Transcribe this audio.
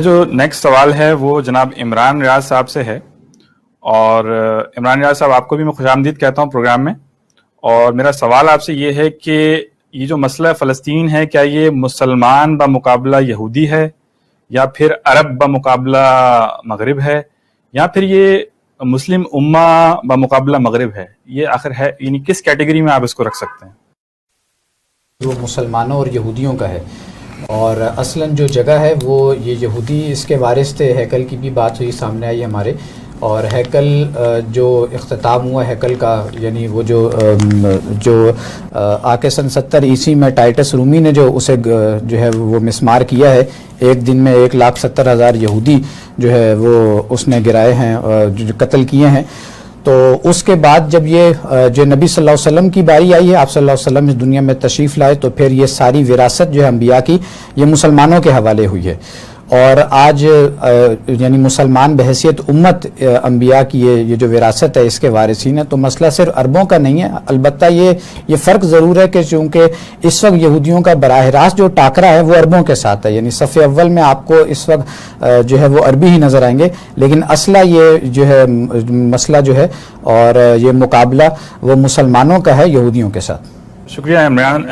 جو نیکسٹ سوال ہے وہ جناب عمران ریاض صاحب سے ہے، اور عمران ریاض صاحب آپ کو بھی میں خوش آمدید کہتا ہوں پروگرام میں. اور میرا سوال آپ سے یہ ہے کہ یہ جو مسئلہ فلسطین ہے، کیا یہ مسلمان بمقابلہ یہودی ہے، یا پھر عرب بمقابلہ مغرب ہے، یا پھر یہ مسلم امہ بمقابلہ مغرب ہے؟ یہ آخر ہے، یعنی کس کیٹیگری میں آپ اس کو رکھ سکتے ہیں؟ وہ مسلمانوں اور یہودیوں کا ہے، اور اصلاً جو جگہ ہے وہ یہ یہودی اس کے وارث تھے. ہیکل کی بھی بات ہوئی، سامنے آئی ہمارے، اور ہیکل جو اختتام ہوا ہیکل کا، یعنی وہ جو آ کے سن 70 عیسوی میں ٹائٹس رومی نے جو اسے جو ہے وہ مسمار کیا ہے، ایک دن میں 1,70,000 یہودی جو ہے وہ اس نے گرائے ہیں، جو قتل کیے ہیں. تو اس کے بعد جب یہ جو نبی صلی اللہ علیہ وسلم کی باری آئی ہے، آپ صلی اللہ علیہ وسلم اس دنیا میں تشریف لائے، تو پھر یہ ساری وراثت جو ہے انبیاء کی یہ مسلمانوں کے حوالے ہوئی ہے. اور آج یعنی مسلمان بحیثیت امت انبیاء کی یہ جو وراثت ہے، اس کے وارثین ہیں. تو مسئلہ صرف عربوں کا نہیں ہے، البتہ یہ فرق ضرور ہے کہ چونکہ اس وقت یہودیوں کا براہ راست جو ٹاکرا ہے وہ عربوں کے ساتھ ہے، یعنی صف اول میں آپ کو اس وقت جو ہے وہ عربی ہی نظر آئیں گے، لیکن اصلہ یہ جو ہے مسئلہ جو ہے اور یہ مقابلہ وہ مسلمانوں کا ہے یہودیوں کے ساتھ. شکریہ عمران